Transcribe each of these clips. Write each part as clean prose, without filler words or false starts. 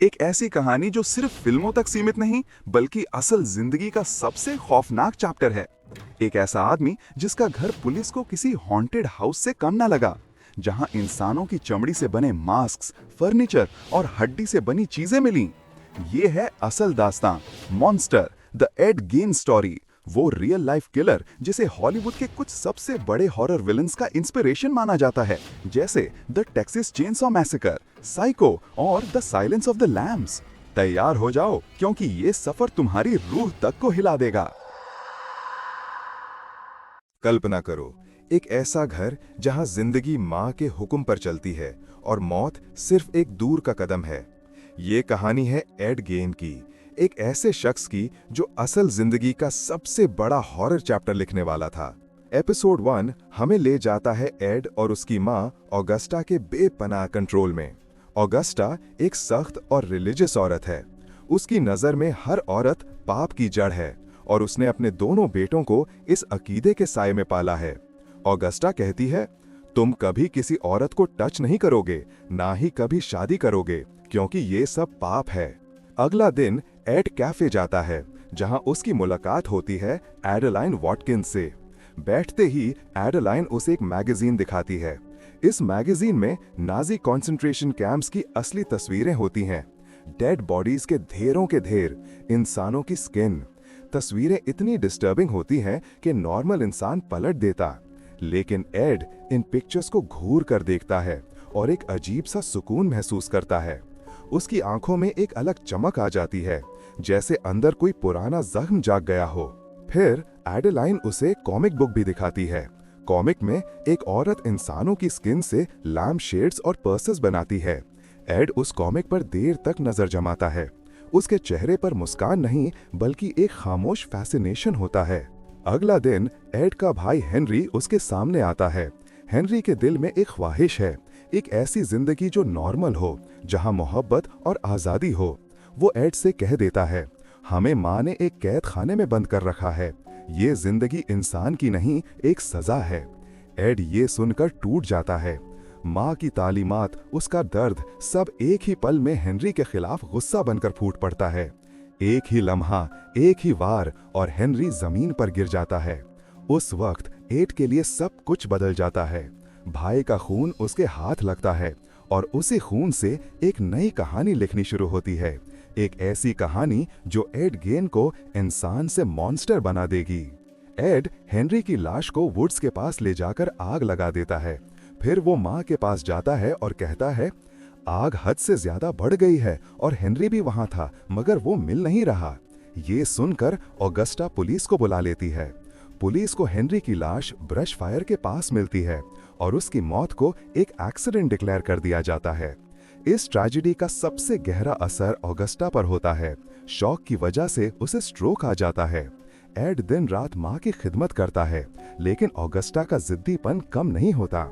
एक ऐसी कहानी जो सिर्फ फिल्मों तक सीमित नहीं बल्कि असल जिंदगी का सबसे खौफनाक चैप्टर है। एक ऐसा आदमी जिसका घर पुलिस को किसी हॉन्टेड हाउस से कम ना लगा, जहां इंसानों की चमड़ी से बने मास्क, फर्नीचर और हड्डी से बनी चीजें मिली। ये है असल दास्तान, monster the Ed Gein story. वो रियल लाइफ किलर जिसे हॉलीवुड के कुछ सबसे बड़े हॉरर विलन्स का इंस्पिरेशन माना जाता है, जैसे the Texas chainsaw massacre, psycho और the silence of the lambs. तैयार हो जाओ, क्योंकि ये सफर तुम्हारी रूह तक को हिला देगा। कल्पना करो, एक ऐसा घर जहां जिंदगी मां के हुक्म पर चलती है और मौत सिर्फ एक दूर का कदम है। ये कहानी है एड गेन की, एक ऐसे शख्स की जो असल जिंदगी का सबसे बड़ा हॉरर चैप्टर लिखने वाला था। एपिसोड 1 हमें ले जाता है एड और उसकी मां ऑगस्टा के बेपनाह कंट्रोल में। ऑगस्टा एक सख्त और रिलीजियस औरत है। उसकी नजर में हर औरत पाप की जड़ है और उसने अपने दोनों बेटों को इस अकीदे के साये में पाला है। ऑगस्टा कहती है, तुम कभी किसी औरत को टच नहीं करोगे, ना ही कभी शादी करोगे, क्योंकि ये सब पाप है। अगला दिन एड कैफे जाता है, जहां उसकी मुलाकात होती है एडेलाइन वॉटकिंस से। बैठते ही एडेलाइन उसे एक मैगजीन दिखाती है। इस मैगजीन में नाजी कॉन्सेंट्रेशन कैंप्स की असली तस्वीरें होती हैं। डेड बॉडीज के ढेरों के ढेर, इंसानों की स्किन। तस्वीरें इतनी डिस्टर्बिंग होती हैं कि नॉर्मल इंसान पलट देता। लेकिन एड इन पिक्चर्स को घूर कर देखता है और एक अजीब सा सुकून महसूस करता है। उसकी आंखों में एक अलग चमक आ जाती है, जैसे अंदर कोई पुराना जख्म जाग गया हो। फिर एडेलाइन उसे कॉमिक बुक भी दिखाती है। कॉमिक में एक औरत इंसानों की स्किन से लैम्प शेड्स और पर्सेस बनाती है। एड उस कॉमिक पर देर तक नजर जमाता है। उसके चेहरे पर मुस्कान नहीं बल्कि एक खामोश फैसिनेशन होता है। अगला दिन एड का भाई हेनरी उसके सामने आता है। हेनरी के दिल में एक ख्वाहिश है, एक ऐसी जिंदगी जो नॉर्मल हो, जहां मोहब्बत और आजादी हो। वो एड से कह देता है, हमें माँ ने एक कैद खाने में बंद कर रखा है। ये जिंदगी इंसान की नहीं, एक सजा है। एड ये सुनकर टूट जाता है। माँ की तालीमात, उसका दर्द, सब एक ही पल में हेनरी के खिलाफ गुस्सा बनकर फूट पड़ता है। एक ही लम्हा, एक ही वार और हेनरी जमीन पर गिर जाता है। उस वक्त एड के लिए सब कुछ बदल जाता है। भाई का खून उसके हाथ लगता है और उसी खून से एक नई कहानी लिखनी शुरू होती है। एक ऐसी कहानी जो एड गेन को इंसान से मॉन्स्टर बना देगी। एड हेनरी की लाश को वुड्स के पास ले जाकर आग लगा देता है। फिर वो माँ के पास जाता है और कहता है, आग हद से ज्यादा बढ़ गई है और हेनरी भी वहां था, मगर वो मिल नहीं रहा। ये सुनकर ऑगस्टा पुलिस को बुला लेती है। पुलिस को हेनरी की लाश ब्रश फायर के पास मिलती है और उसकी मौत को एक एक्सीडेंट डिक्लेयर कर दिया जाता है। इस ट्रेजेडी का सबसे गहरा असर ऑगस्टा पर होता है। शॉक की वजह से उसे स्ट्रोक आ जाता है। एड दिन रात माँ की खिदमत करता है, लेकिन ऑगस्टा का जिद्दीपन कम नहीं होता।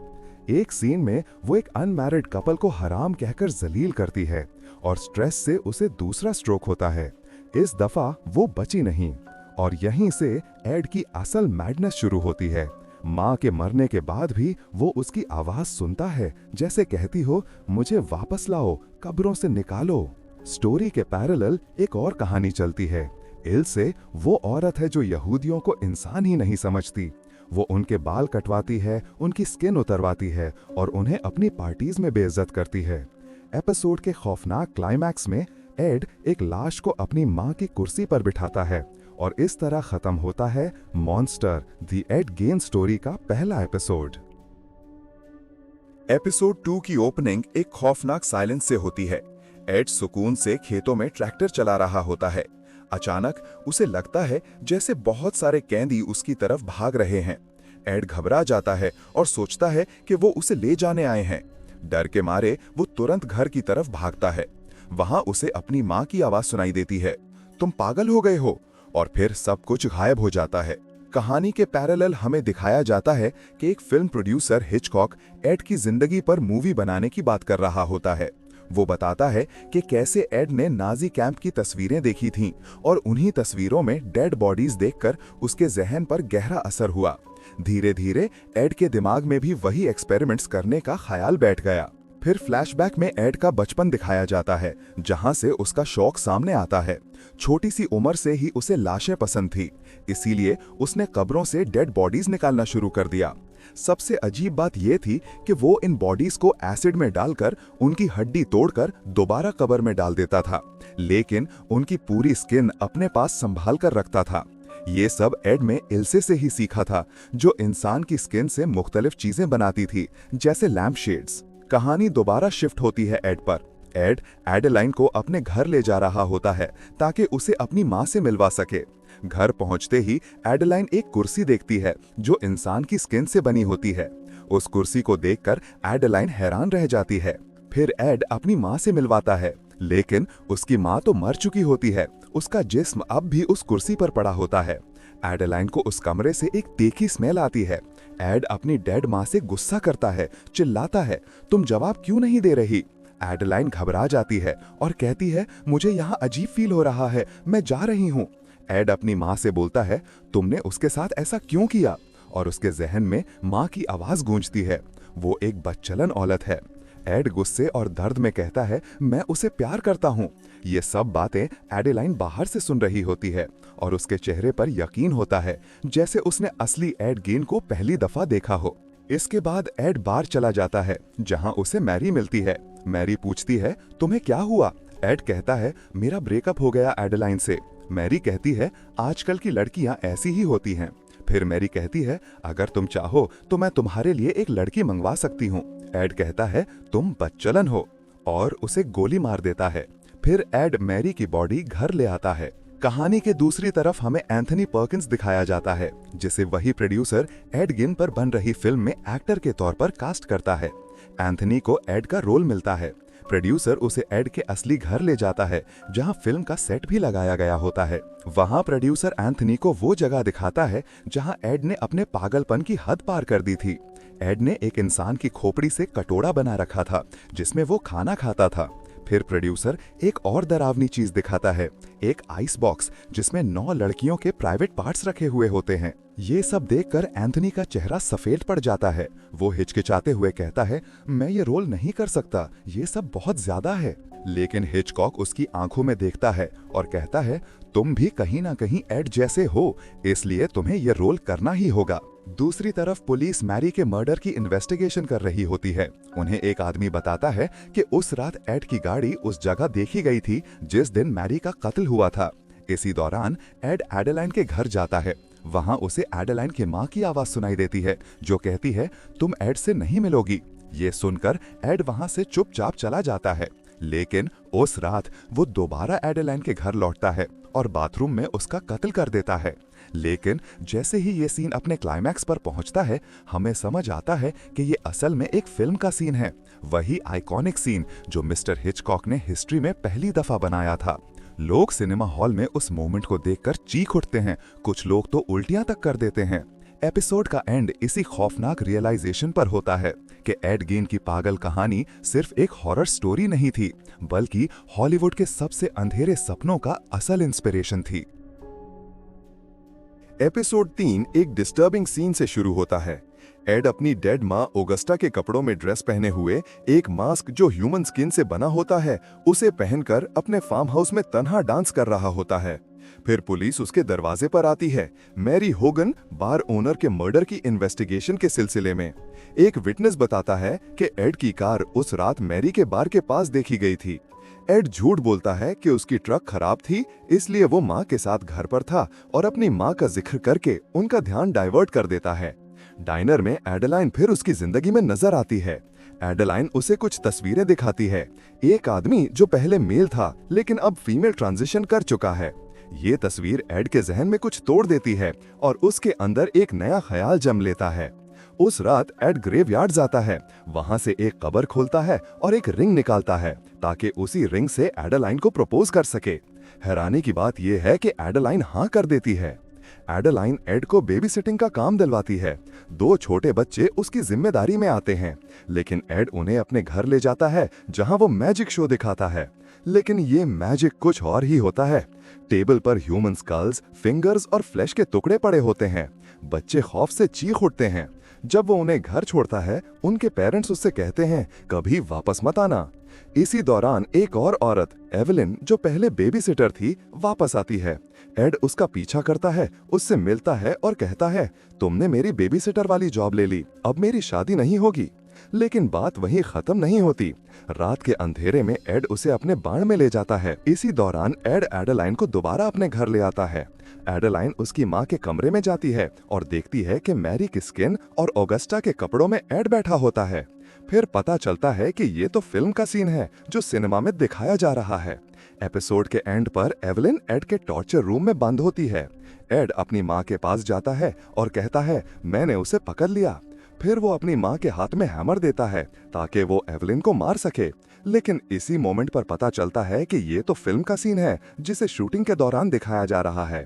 एक सीन में वो एक अनमैरिड कपल को हराम कहकर जलील करती है और स्ट्रेस से उसे दूसरा स्ट्रोक होता है। इस दफा वो बची नहीं और यहीं से एड की असल मैडनेस शुरू होती है। माँ के मरने के बाद भी वो उसकी आवाज सुनता है, जैसे कहती हो, मुझे वापस लाओ, कब्रों से निकालो। स्टोरी के पैरेलल एक और कहानी चलती है। इल्से वो औरत है जो यहूदियों को इंसान ही नहीं समझती। वो उनके बाल कटवाती है, उनकी स्किन उतरवाती है और उन्हें अपनी पार्टीज में बेइज्जत करती है। एपिसोड के खौफनाक क्लाइमैक्स में एड एक लाश को अपनी माँ की कुर्सी पर बिठाता है और इस तरह खत्म होता है monster the Ed Gein story का पहला एपिसोड। एपिसोड 2 की ओपनिंग एक खौफनाक साइलेंस से होती है। एड सुकून से खेतों में ट्रैक्टर चला रहा होता है। अचानक उसे लगता है जैसे बहुत सारे कैदी उसकी तरफ भाग रहे हैं। एड घबरा जाता है और सोचता है कि वो उसे ले जाने आए हैं। डर के मारे वो तुरंत घर की तरफ भागता है। वहां उसे अपनी माँ की आवाज सुनाई देती है, तुम पागल हो गए हो, और फिर सब कुछ गायब हो जाता है। कहानी के पैरेलल हमें दिखाया जाता है कि एक फिल्म प्रोड्यूसर हिचकॉक एड की जिंदगी पर मूवी बनाने की बात कर रहा होता है। वो बताता है कि कैसे एड ने नाजी कैंप की तस्वीरें देखी थीं और उन्हीं तस्वीरों में डेड बॉडीज देखकर उसके जहन पर गहरा असर हुआ। धीरे धीरे एड के दिमाग में भी वही एक्सपेरिमेंट्स करने का ख्याल बैठ गया। फिर फ्लैशबैक में एड का बचपन दिखाया जाता है, जहां से उसका शौक सामने आता है। छोटी सी उम्र से ही उसे लाशें पसंद थी, इसीलिए उसने कब्रों से डेड बॉडीज निकालना शुरू कर दिया। सबसे अजीब बात यह थी कि वो इन बॉडीज को एसिड में डालकर उनकी हड्डी तोड़कर दोबारा कब्र में डाल देता था, लेकिन उनकी पूरी स्किन अपने पास संभाल कर रखता था। ये सब एड में इल्से से ही सीखा था, जो इंसान की स्किन से मुख्तलिफ चीजें बनाती थी, जैसे लैम्प शेड्स। कहानी दोबारा शिफ्ट होती है एड पर। एड एडेलाइन को अपने घर ले जा रहा होता है ताकि उसे अपनी माँ से मिलवा सके। घर पहुंचते ही एडेलाइन एक कुर्सी देखती है जो इंसान की स्किन से बनी होती है। उस कुर्सी को देखकर एडेलाइन हैरान रह जाती है। फिर एड अपनी माँ से मिलवाता है, लेकिन उसकी माँ तो मर चुकी होती है। उसका जिस्म अब भी उस कुर्सी पर पड़ा होता है। एडेलाइन को उस कमरे से एक तीखी स्मेल आती है। एड अपनी डेड माँ से गुस्सा करता है, चिल्लाता है, तुम जवाब क्यों नहीं दे रही? एडेलाइन घबरा जाती है और कहती है, मुझे यहाँ अजीब फील हो रहा है, मैं जा रही हूँ। एड अपनी माँ से बोलता है, तुमने उसके साथ ऐसा क्यों किया? और उसके जहन में माँ की आवाज गूंजती है, वो एक बदचलन औलत है। एड गुस्से और दर्द में कहता है, मैं उसे प्यार करता हूँ। ये सब बातें एडेलाइन बाहर से सुन रही होती है और उसके चेहरे पर यकीन होता है जैसे उसने असली एड गेन को पहली दफा देखा हो। इसके बाद एड बार चला जाता है जहां उसे मैरी मिलती है। मैरी पूछती है, तुम्हें क्या हुआ? एड कहता है, मेरा ब्रेकअप हो गया एडेलाइन से। मैरी कहती है, आजकल की लड़कियां ऐसी ही होती हैं। फिर मैरी कहती है, अगर तुम चाहो तो मैं तुम्हारे लिए एक लड़की मंगवा सकती हूँ। एड कहता है, तुम बदचलन हो, और उसे गोली मार देता है। फिर एड मैरी की बॉडी घर ले आता है। कहानी के दूसरी तरफ हमें एंथनी पर्किंस दिखाया जाता है, जिसे वही प्रोड्यूसर एड गेन पर बन रही फिल्म में एक्टर के तौर पर कास्ट करता है। एंथनी को एड का रोल मिलता है। प्रोड्यूसर उसे एड के असली घर ले जाता है, जहां फिल्म का सेट भी लगाया गया होता है। वहां प्रोड्यूसर एंथनी को वो जगह दिखाता है जहां एड ने अपने पागलपन की हद पार कर दी थी। एड ने एक इंसान की खोपड़ी से कटोरा बना रखा था जिसमें वो खाना खाता था। फिर प्रोड्यूसर एक और डरावनी चीज दिखाता है, एक आइस बॉक्स जिसमें 9 लड़कियों के प्राइवेट पार्ट्स रखे हुए होते हैं। ये सब देखकर एंथनी का चेहरा सफेद पड़ जाता है। वो हिचकिचाते हुए कहता है, मैं ये रोल नहीं कर सकता, ये सब बहुत ज्यादा है। लेकिन हिचकॉक उसकी आंखों में देखता है और कहता है, तुम भी कहीं ना कहीं एड जैसे हो, इसलिए तुम्हें ये रोल करना ही होगा। दूसरी तरफ पुलिस मैरी के मर्डर की इन्वेस्टिगेशन कर रही होती है। उन्हें एक आदमी बताता है कि उस रात एड की गाड़ी उस जगह देखी गई थी जिस दिन मैरी का कत्ल हुआ था। इसी दौरान एड एडेलाइन के घर जाता है। वहां उसे एडेलाइन की मां की आवाज सुनाई देती है जो कहती है, तुम एड से नहीं मिलोगी। ये सुनकर एड वहां से चुपचाप चला जाता है। लेकिन उस रात वो दोबारा एडेलाइन के घर लौटता है और बाथरूम में उसका कत्ल कर देता है। लेकिन जैसे ही ये सीन अपने क्लाइमैक्स पर पहुंचता है, हमें समझ आता है कि ये असल में एक फिल्म का सीन है, वही आइकॉनिक सीन जो मिस्टर हिचकॉक ने हिस्ट्री में पहली दफा बनाया था। लोग सिनेमा हॉल में उस मोमेंट को देखकर चीख उठते हैं, कुछ लोग तो उल्टियां तक कर देते हैं। एपिसोड का एंड इसी खौफनाक रियलाइजेशन पर होता है कि एड गेन की पागल कहानी सिर्फ एक हॉरर स्टोरी नहीं थी, बल्कि हॉलीवुड के सबसे अंधेरे सपनों का असल इंस्पिरेशन थी। एपिसोड 3 एक डिस्टर्बिंग सीन से शुरू होता है। एड अपनी डेड माँ ऑगस्टा के कपड़ों में ड्रेस पहने हुए एक मास्क जो ह्यूमन स्किन से बना होता है उसे पहनकर अपने फार्म हाउस में तन्हा डांस कर रहा होता है। फिर पुलिस उसके दरवाजे पर आती है। मैरी होगन बार ओनर के मर्डर की इन्वेस्टिगेशन के सिलसिले में। एक विटनेस बताता है कि एड की कार उस रात मैरी के बार के पास देखी गई थी। एड झूठ बोलता है कि उसकी ट्रक खराब थी, इसलिए वो माँ के साथ घर पर था और अपनी माँ का जिक्र करके उनका ध्यान डाइवर्ट कर देता है। डाइनर में एडेलाइन फिर उसकी जिंदगी में नजर आती है। एडेलाइन उसे कुछ तस्वीरें दिखाती है। एक आदमी जो पहले मेल था लेकिन अब फीमेल ट्रांजिशन कर चुका है। ये तस्वीर एड के जहन में कुछ तोड़ देती है और उसके अंदर एक नया ख्याल जम लेता है। उस रात एड ग्रेवयार्ड जाता है, वहां से एक कब्र खोलता है और एक रिंग निकालता है ताकि उसी रिंग से एडेलाइन को प्रपोज कर सके। हैरानी की बात यह है कि एडेलाइन हाँ कर देती है। एडेलाइन एड को बेबी सिटिंग का काम दिलवाती है। 2 छोटे बच्चे उसकी जिम्मेदारी में आते हैं, लेकिन एड उन्हें अपने घर ले जाता है जहां वो मैजिक शो दिखाता है। लेकिन ये मैजिक कुछ और ही होता है। टेबल पर ह्यूमन स्कल्स, फिंगर्स और फ्लैश के टुकड़े पड़े होते हैं। बच्चे खौफ से चीख उठते हैं। जब वो उन्हें घर छोड़ता है, उनके पेरेंट्स उससे कहते हैं कभी वापस मत आना। इसी दौरान एक और औरत, एवलिन, जो पहले बेबी सिटर थी, वापस आती है। एड उसका पीछा करता है, उससे मिलता है और कहता है, तुमने मेरी बेबी सिटर वाली जॉब ले ली, अब मेरी शादी नहीं होगी। लेकिन बात वहीं खत्म नहीं होती। रात के अंधेरे में एड उसे अपने बाण में ले जाता है। इसी दौरान एड एडेलाइन को दोबारा अपने घर ले आता है। एडेलाइन उसकी माँ के कमरे में जाती है और देखती है कि मैरी किस्किन और ऑगस्टा के कपड़ों में एड बैठा होता है। फिर पता चलता है कि ये तो फिल्म का सीन है जो सिनेमा में दिखाया जा रहा है। एपिसोड के एंड पर एवलिन एड के टॉर्चर रूम में बंद होती है। एड अपनी माँ के पास जाता है और कहता है, मैंने उसे पकड़ लिया। फिर वो अपनी माँ के हाथ में हैमर देता है ताकि वो एवलिन को मार सके। लेकिन इसी मोमेंट पर पता चलता है कि ये तो फिल्म का सीन है जिसे शूटिंग के दौरान दिखाया जा रहा है।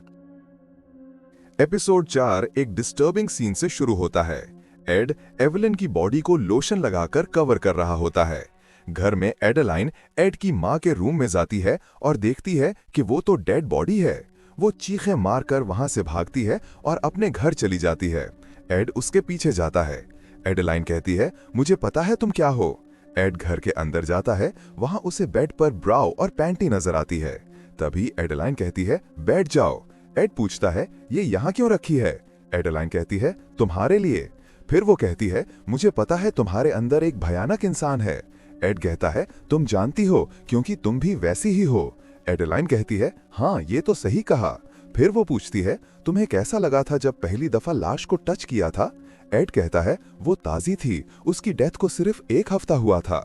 एपिसोड 4 एक डिस्टर्बिंग सीन से शुरू होता है। एड एवलिन की बॉडी को लोशन लगाकर कवर कर रहा होता है। घर में एडेलाइन एड की माँ के रूम में जाती है और देखती है कि वो तो डेड बॉडी है। वो चीखें मारकर वहां से भागती है और अपने घर चली जाती है। एड उसके पीछे जाता है। एडेलाइन कहती है, मुझे पता है तुम क्या हो। एड घर के अंदर जाता है। वहां उसे बेड पर ब्राउ और पैंटी नजर आती है। तभी एडेलाइन कहती है, बैठ जाओ। एड पूछता है, ये यहाँ क्यों रखी है? एडेलाइन कहती है, तुम्हारे लिए। फिर वो कहती है, मुझे पता है तुम्हारे अंदर एक भयानक इंसान है। एड कहता है, तुम जानती हो क्योंकि तुम भी वैसी ही हो। एडेलाइन कहती है, हाँ ये तो सही कहा। फिर वो पूछती है, तुम्हें कैसा लगा था जब पहली दफा लाश को टच किया था? एड कहता है, वो ताजी थी, उसकी डेथ को सिर्फ 1 हफ्ता हुआ था।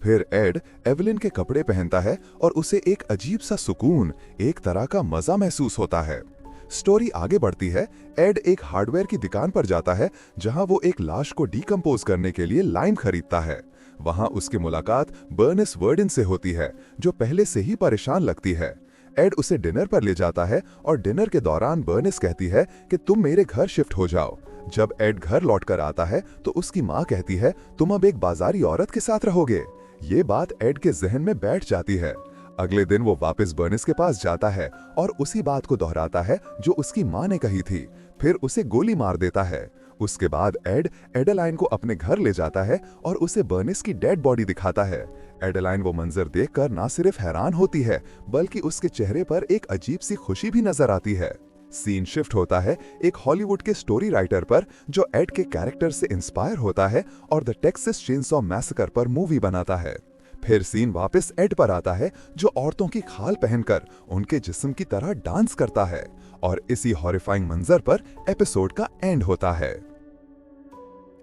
फिर एड एवलिन के कपड़े पहनता है और उसे एक अजीब सा सुकून, एक तरह का मजा महसूस होता है। स्टोरी आगे बढ़ती है। एड एक हार्डवेयर की दुकान पर जाता है जहां वो एक लाश को डिकम्पोज करने के लिए लाइम खरीदता है। वहां उसकी मुलाकात बर्निस वर्डन से होती है जो पहले से ही परेशान लगती है। एड उसे डिनर पर ले जाता है और डिनर के दौरान बर्निस कहती है कि तुम मेरे घर शिफ्ट हो जाओ। जब एड घर लौटकर आता है तो उसकी माँ कहती है, तुम अब एक बाजारी औरत के साथ रहोगे। ये बात एड के जहन में बैठ जाती है। अगले दिन वो वापस बर्निस के पास जाता है और उसी बात को दोहराता है जो उसकी माँ ने कही थी। फिर उसे गोली मार देता है। उसके बाद एड एडेलाइन को अपने घर ले जाता है और उसे बर्निस की डेड बॉडी दिखाता है। एडेलाइन वो मंजर देखकर ना सिर्फ हैरान होती है बल्कि उसके चेहरे पर एक अजीब सी खुशी भी नजर आती है। सीन शिफ्ट होता है एक हॉलीवुड के स्टोरी राइटर पर जो एड के कैरेक्टर से इंस्पायर होता है और द टेक्सास चेनसॉ मैसेकर पर मूवी बनाता है। फिर सीन वापस एड पर आता है जो औरतों की खाल पहनकर उनके जिस्म की तरह डांस करता है और इसी हॉरिफाइंग मंजर पर एपिसोड का एंड होता है।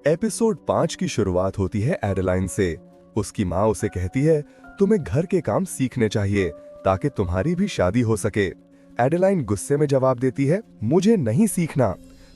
एपिसोड 5 की शुरुआत होती है एडेलाइन से। उसकी माँ उसे कहती है, तुम्हें घर के काम सीखने चाहिए ताकि तुम्हारी भी शादी हो सके। एडेलाइन गुस्से में जवाब देती है, मुझे नहीं सीखना।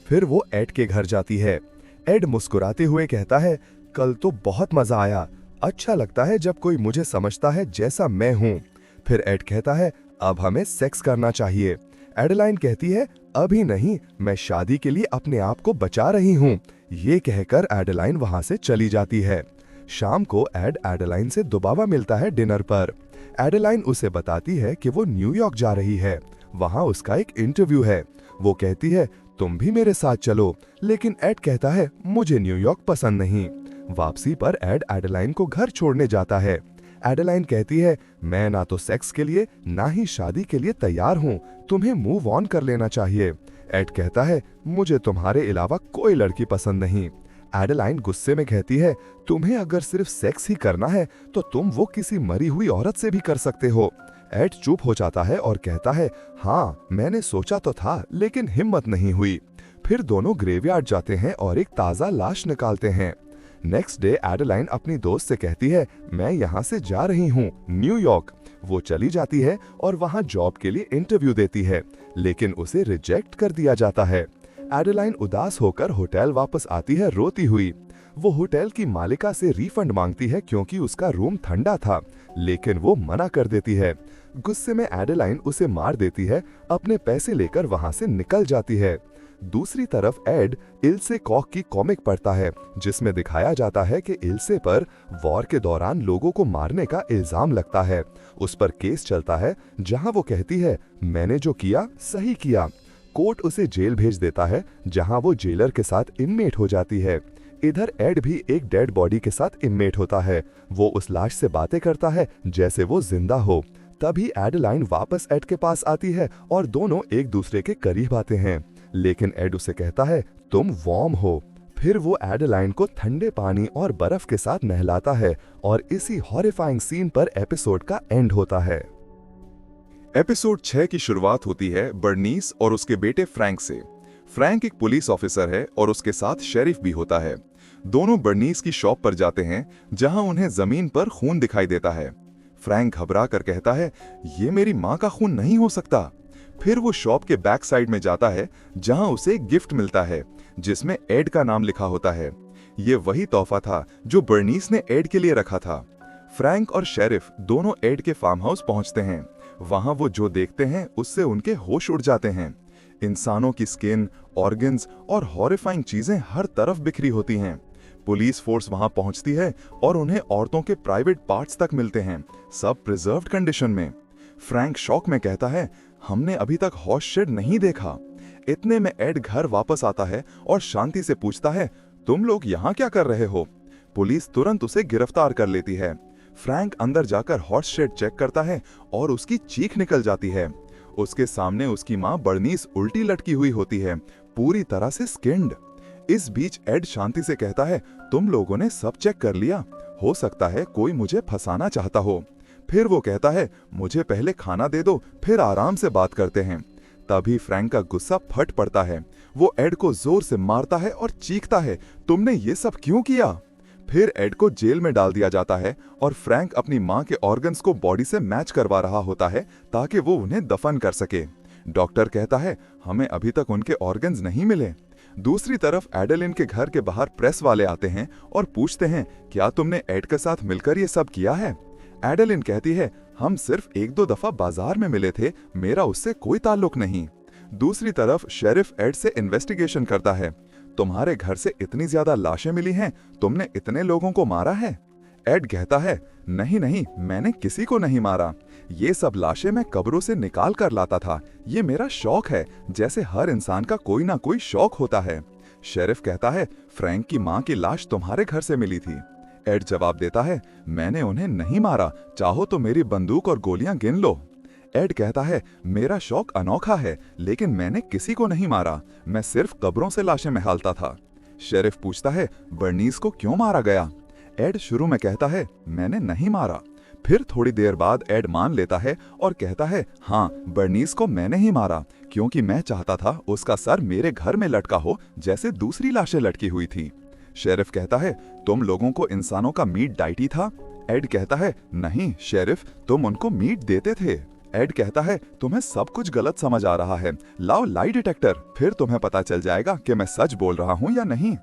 फिर वो एड के घर जाती है। एड मुस्कुराते हुए कहता है, कल तो बहुत मजा आया, अच्छा लगता है जब कोई मुझे समझता है जैसा मैं हूँ। फिर एड कहता है, अब हमें सेक्स करना चाहिए। एडेलाइन कहती है, अभी नहीं, मैं शादी के लिए अपने आप को बचा रही हूँ। ये कहकर एडेलाइन वहां से चली जाती है। शाम को एड एडेलाइन से दोबारा मिलता है डिनर पर। एडेलाइन उसे बताती है कि वो न्यूयॉर्क जा रही है, वहां उसका एक इंटरव्यू है। वो कहती है, तुम भी मेरे साथ चलो, लेकिन एड कहता है, मुझे न्यूयॉर्क पसंद नहीं। वापसी पर एड एडेलाइन को घर छोड़ने जाता है। एडेलाइन कहती है, मैं ना तो सेक्स के लिए ना ही शादी के लिए तैयार हूँ, तुम्हें मूव ऑन कर लेना चाहिए। एड कहता है, मुझे तुम्हारे अलावा कोई लड़की पसंद नहीं। एडेलाइन गुस्से में कहती है, तुम्हें अगर सिर्फ सेक्स ही करना है तो तुम वो किसी मरी हुई औरत से भी कर सकते हो। एड चुप हो जाता है और कहता है, हाँ मैंने सोचा तो था लेकिन हिम्मत नहीं हुई। फिर दोनों ग्रेवयार्ड जाते हैं और एक ताजा लाश निकालते हैं। नेक्स्ट डे एडेलाइन अपनी दोस्त से कहती है, मैं यहाँ से जा रही हूँ न्यूयॉर्क। वो चली जाती है और वहाँ जॉब के लिए इंटरव्यू देती है, लेकिन उसे रिजेक्ट कर दिया जाता है। एडेलाइन उदास होकर होटल वापस आती है रोती हुई। वो होटल की मालिका से रिफंड मांगती है क्योंकि उसका रूम ठंडा था, लेकिन वो मना कर देती है। गुस्से में एडेलाइन उसे मार देती है, अपने पैसे लेकर वहाँ से निकल जाती है। दूसरी तरफ एड इल्से कॉक की कॉमिक पढ़ता है जिसमें दिखाया जाता है कि इल्से पर वॉर के दौरान लोगों को मारने का इल्जाम लगता है। उस पर केस चलता है जहां वो कहती है, मैंने जो किया सही किया। कोर्ट उसे जेल भेज देता है जहां वो जेलर के साथ इनमेट हो जाती है। इधर एड भी एक डेड बॉडी के साथ इनमेट होता है। वो उस लाश से बातें करता है जैसे वो जिंदा हो। तभी एडेलाइन वापस एड के पास आती है और दोनों एक दूसरे के करीब आते हैं, लेकिन एड उसे कहता है तुम वार्म हो। फिर वो एडेलाइन को ठंडे पानी और बर्फ के साथ नहलाता है और इसी हॉरिफाइंग सीन पर एपिसोड का एंड होता है। एपिसोड 6 की शुरुआत होती है बर्नीस और उसके बेटे फ्रैंक से। फ्रैंक एक पुलिस ऑफिसर है और उसके साथ शेरिफ भी होता है। दोनों बर्नीस की शॉप पर जाते हैं जहां उन्हें जमीन पर खून दिखाई देता है। फ्रैंक घबरा कर कहता है ये मेरी माँ का खून नहीं हो सकता। फिर वो शॉप के बैक साइड में जाता है जहां उसे एक गिफ्ट मिलता है जिसमें एड का नाम लिखा होता है। ये वही तोहफा था जो बर्नीस ने एड के लिए रखा था। फ्रैंक और शेरिफ दोनों एड के फार्म हाउस पहुंचते हैं। वहां वो जो देखते हैं उससे उनके होश उड़ जाते हैं। इंसानों की स्किन, ऑर्गन्स और हॉरिफाइंग चीजें हर तरफ बिखरी होती हैं। पुलिस फोर्स वहां पहुंचती है और उन्हें औरतों के प्राइवेट पार्ट्स तक मिलते हैं, सब प्रिजर्व्ड कंडीशन में। फ्रैंक शॉक में कहता है हमने अभी तक हॉर्स शेड नहीं देखा। इतने में एड घर वापस आता है और शांति से पूछता है तुम लोग यहाँ क्या कर रहे हो। पुलिस तुरंत उसे गिरफ्तार कर लेती है। फ्रैंक अंदर जाकर हॉर्स शेड चेक करता है और उसकी चीख निकल जाती है। उसके सामने उसकी माँ बर्नीस उल्टी लटकी हुई होती है, पूरी तरह से स्किन्ड। इस बीच एड शांति से कहता है तुम लोगों ने सब चेक कर लिया, हो सकता है कोई मुझे फंसाना चाहता हो। फिर वो कहता है मुझे पहले खाना दे दो, फिर आराम से बात करते हैं। तभी फ्रैंक का गुस्सा फट पड़ता है। वो एड को जोर से मारता है और चीखता है तुमने ये सब क्यों किया। फिर एड को जेल में डाल दिया जाता है और फ्रैंक अपनी माँ के ऑर्गन्स को बॉडी से मैच करवा रहा होता है ताकि वो उन्हें दफन कर सके। डॉक्टर कहता है हमें अभी तक उनके ऑर्गन्स नहीं मिले। दूसरी तरफ एडेलिन के घर के बाहर प्रेस वाले आते हैं और पूछते हैं क्या तुमने एड के साथ मिलकर ये सब किया है। एडेलिन कहती है हम सिर्फ एक दो दफा बाजार में मिले थे, मेरा उससे कोई ताल्लुक नहीं। दूसरी तरफ शेरिफ एड से इन्वेस्टिगेशन करता है तुम्हारे घर से इतनी ज्यादा लाशें मिली हैं, तुमने इतने लोगों को मारा है। एड कहता है नहीं नहीं, मैंने किसी को नहीं मारा, ये सब लाशें मैं कब्रों से निकाल कर लाता था, ये मेरा शौक है, जैसे हर इंसान का कोई ना कोई शौक होता है। शेरिफ कहता है फ्रैंक की माँ की लाश तुम्हारे घर से मिली थी। एड जवाब देता है मैंने उन्हें नहीं मारा, चाहो तो मेरी बंदूक और गोलियां गिन लो। एड कहता है मेरा शौक अनोखा है, लेकिन मैंने किसी को नहीं मारा, मैं सिर्फ कब्रों से लाशें महलता था। शेरिफ पूछता है बर्नीस को क्यों मारा गया। एड शुरू में कहता है मैंने नहीं मारा। फिर थोड़ी देर बाद एड मान लेता है और कहता है हाँ, बर्नीस को मैंने ही मारा, क्योंकि मैं चाहता था उसका सर मेरे घर में लटका हो जैसे दूसरी लाशें लटकी हुई थी। शेरिफ कहता है तुम लोगों को इंसानों का मीट डाइटी था। एड कहता है नहीं शेरिफ, तुम उनको मीट देते थे। एड कहता है तुम्हें सब कुछ गलत समझ आ रहा है, लाओ लाई डिटेक्टर, फिर तुम्हें पता चल जाएगा कि मैं सच बोल रहा हूँ या नहीं।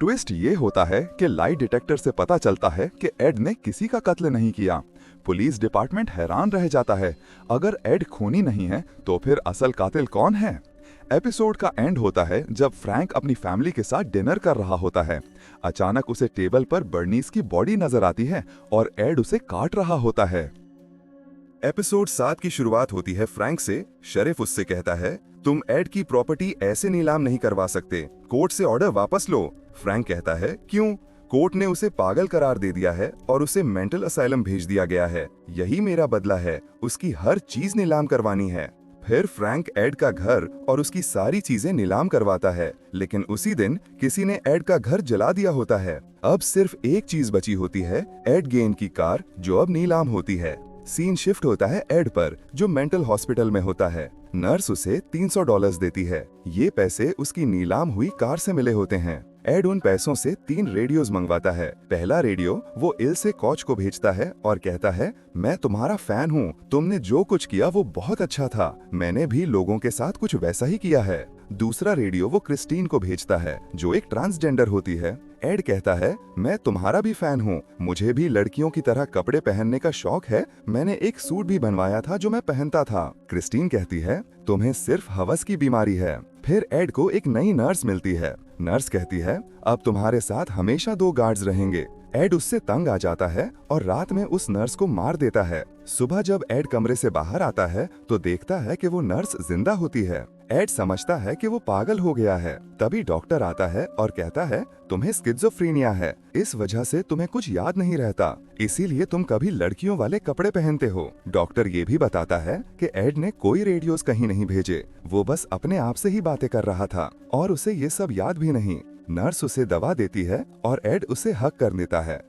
ट्विस्ट ये होता है कि लाई डिटेक्टर से पता चलता है कि एड ने किसी का कत्ल नहीं किया। पुलिस डिपार्टमेंट हैरान रह जाता है, अगर एड खूनी नहीं है तो फिर असल कातिल कौन है। एपिसोड का एंड होता है जब फ्रैंक अपनी फैमिली के साथ डिनर कर रहा होता है। अचानक उसे टेबल पर बर्नीस की बॉडी नजर आती है और एड उसे काट रहा होता है। एपिसोड 7 की शुरुआत होती है फ्रैंक से। शेरिफ उससे कहता है तुम एड की प्रॉपर्टी ऐसे नीलाम नहीं करवा सकते, कोर्ट से ऑर्डर वापस लो। फ्रैंक कहता है क्यों? कोर्ट ने उसे पागल करार दे दिया है और उसे मेंटल असाइलम भेज दिया गया है, यही मेरा बदला है, उसकी हर चीज नीलाम करवानी है। फिर फ्रैंक एड का घर और उसकी सारी चीजें नीलाम करवाता है, लेकिन उसी दिन किसी ने एड का घर जला दिया होता है। अब सिर्फ एक चीज बची होती है, एड गेन की कार, जो अब नीलाम होती है। सीन शिफ्ट होता है एड पर, जो मेंटल हॉस्पिटल में होता है। नर्स उसे $300 देती है। ये पैसे उसकी नीलाम हुई कार से मिले होते हैं। एड उन पैसों से 3 रेडियोज मंगवाता है। पहला रेडियो वो इल से कॉच को भेजता है और कहता है मैं तुम्हारा फैन हूँ, तुमने जो कुछ किया वो बहुत अच्छा था, मैंने भी लोगों के साथ कुछ वैसा ही किया है। दूसरा रेडियो वो क्रिस्टीन को भेजता है, जो एक ट्रांसजेंडर होती है। एड कहता है मैं तुम्हारा भी फैन हूँ, मुझे भी लड़कियों की तरह कपड़े पहनने का शौक है, मैंने एक सूट भी बनवाया था जो मैं पहनता था। क्रिस्टीन कहती है तुम्हें सिर्फ हवस की बीमारी है। फिर एड को एक नई नर्स मिलती है। नर्स कहती है अब तुम्हारे साथ हमेशा 2 गार्ड्स रहेंगे। एड उससे तंग आ जाता है और रात में उस नर्स को मार देता है। सुबह जब एड कमरे से बाहर आता है तो देखता है कि वो नर्स जिंदा होती है। एड समझता है कि वो पागल हो गया है। तभी डॉक्टर आता है और कहता है, तुम्हें स्किज़ोफ्रेनिया है, इस वजह से तुम्हें कुछ याद नहीं रहता, इसीलिए तुम कभी लड़कियों वाले कपड़े पहनते हो। डॉक्टर ये भी बताता है कि एड ने कोई रेडियोस कहीं नहीं भेजे, वो बस अपने आप से ही बातें कर रहा था और उसे ये सब याद भी नहीं। नर्स उसे दवा देती है और एड उसे हक कर देता है।